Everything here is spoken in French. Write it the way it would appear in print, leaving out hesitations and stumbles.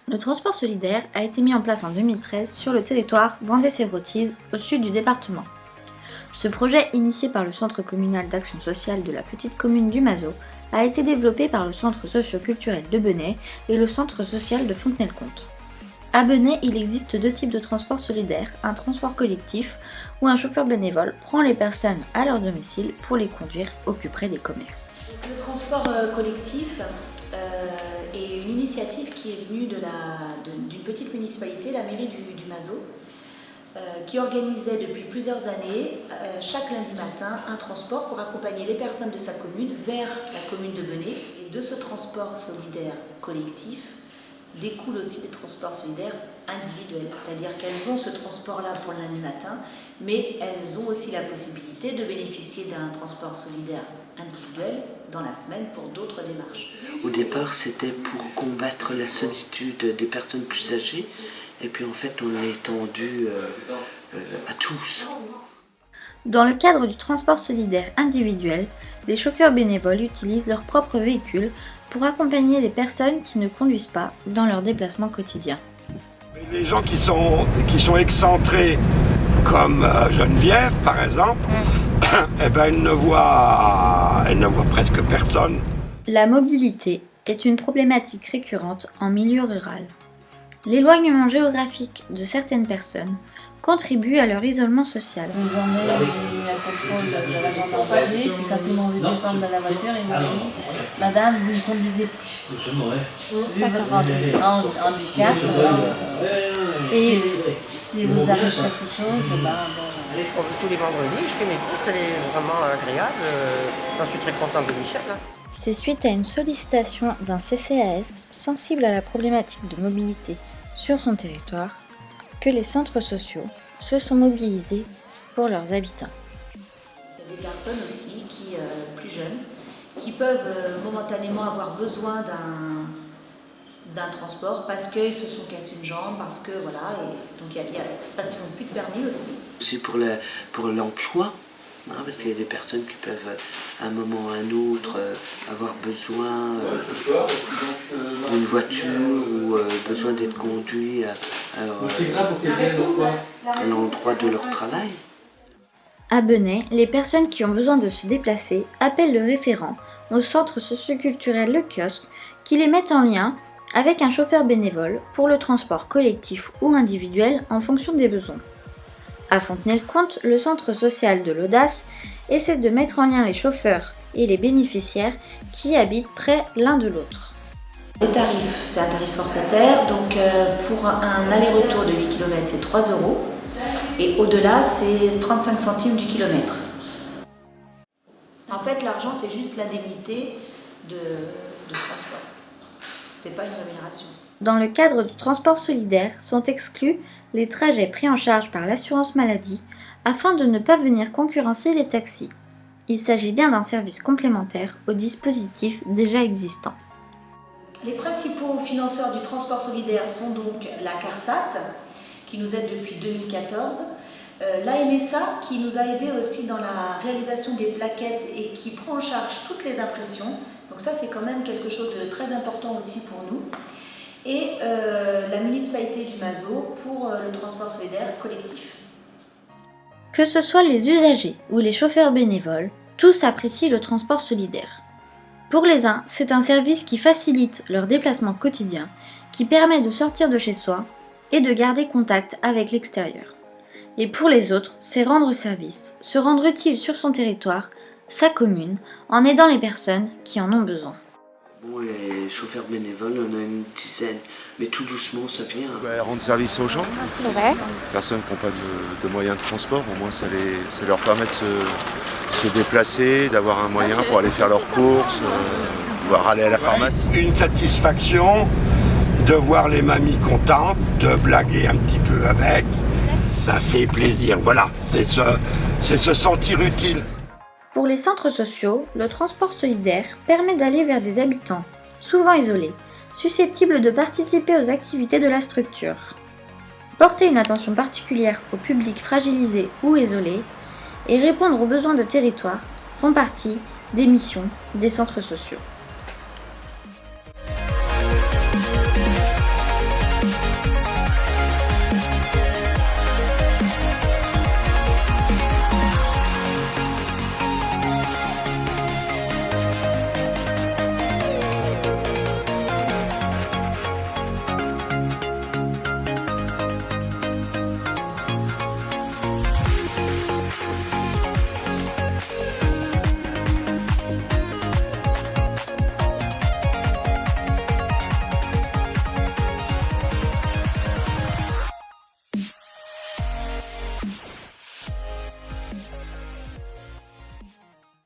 Le transport solidaire a été mis en place en 2013 sur le territoire Vendée-Sèvres-Otise, au sud du département. Ce projet, initié par le Centre communal d'action sociale de la petite commune du Mazo, a été développé par le Centre socio-culturel de Benay et le Centre social de Fontenay-le-Comte. À Benay, il existe deux types de transport solidaire, un transport collectif où un chauffeur bénévole prend les personnes à leur domicile pour les conduire au plus près des commerces. Le transport collectif est une initiative qui est venue d'une petite municipalité, la mairie du Mazo, qui organisait depuis plusieurs années, chaque lundi matin, un transport pour accompagner les personnes de sa commune vers la commune de Benay. Et de ce transport solidaire collectif découlent aussi des transports solidaires individuels. C'est-à-dire qu'elles ont ce transport-là pour le lundi matin, mais elles ont aussi la possibilité de bénéficier d'un transport solidaire individuel dans la semaine pour d'autres démarches. Au départ, c'était pour combattre la solitude des personnes plus âgées. Et puis en fait, on l'a étendu à tous. Dans le cadre du transport solidaire individuel, les chauffeurs bénévoles utilisent leur propre véhicule pour accompagner les personnes qui ne conduisent pas dans leurs déplacements quotidiens. Les gens qui sont excentrés, comme Geneviève par exemple, eh ben, elle ne voit presque personne. La mobilité est une problématique récurrente en milieu rural. L'éloignement géographique de certaines personnes contribue à leur isolement social. Une journée, j'ai eu un contrôle de la gendarmerie, puis quand ils m'ont vu descendre de la voiture, ils m'ont dit « Madame, vous ne conduisez plus. Vu votre handicap, et si vous arrive quelque chose, Tous les vendredis, je fais mes courses, elle est vraiment agréable. J'en suis très contente de Michel. C'est suite à une sollicitation d'un CCAS sensible à la problématique de mobilité sur son territoire que les centres sociaux se sont mobilisés pour leurs habitants. Il y a des personnes aussi, plus jeunes, qui peuvent momentanément avoir besoin d'un transport parce qu'ils se sont cassés une jambe, parce que voilà, parce qu'ils n'ont plus de permis aussi. C'est pour l'emploi, hein, parce qu'il y a des personnes qui peuvent à un moment ou à un autre avoir besoin d'une voiture ou besoin d'être conduit à l'endroit de leur travail. À Benay, les personnes qui ont besoin de se déplacer appellent le référent au centre socioculturel Le Kiosque qui les met en lien avec un chauffeur bénévole pour le transport collectif ou individuel en fonction des besoins. À Fontenay-le-Comte, le centre social de l'Audace essaie de mettre en lien les chauffeurs et les bénéficiaires qui habitent près l'un de l'autre. Les tarifs, c'est un tarif forfaitaire, donc pour un aller-retour de 8 km c'est 3 € et au-delà c'est 35 centimes du kilomètre. En fait l'argent c'est juste l'indemnité de transport, c'est pas une rémunération. Dans le cadre du transport solidaire sont exclus les trajets pris en charge par l'assurance maladie afin de ne pas venir concurrencer les taxis. Il s'agit bien d'un service complémentaire au dispositif déjà existant. Les principaux financeurs du transport solidaire sont donc la CARSAT, qui nous aide depuis 2014, la MSA, qui nous a aidés aussi dans la réalisation des plaquettes et qui prend en charge toutes les impressions. Donc ça, c'est quand même quelque chose de très important aussi pour nous. Et la municipalité du Mazo pour le transport solidaire collectif. Que ce soit les usagers ou les chauffeurs bénévoles, tous apprécient le transport solidaire. Pour les uns, c'est un service qui facilite leur déplacement quotidien, qui permet de sortir de chez soi et de garder contact avec l'extérieur. Et pour les autres, c'est rendre service, se rendre utile sur son territoire, sa commune, en aidant les personnes qui en ont besoin. Bon, les chauffeurs bénévoles, on a une dizaine, mais tout doucement ça vient. Rendre service aux gens, Ouais. personnes qui n'ont pas de moyens de transport, au moins ça leur permet de se déplacer, d'avoir un moyen pour aller faire leurs courses, voire aller à la pharmacie. Une satisfaction de voir les mamies contentes, de blaguer un petit peu avec, ça fait plaisir. Voilà, c'est se sentir utile. Pour les centres sociaux, le transport solidaire permet d'aller vers des habitants, souvent isolés, susceptibles de participer aux activités de la structure. Porter une attention particulière aux publics fragilisés ou isolés et répondre aux besoins de territoire font partie des missions des centres sociaux.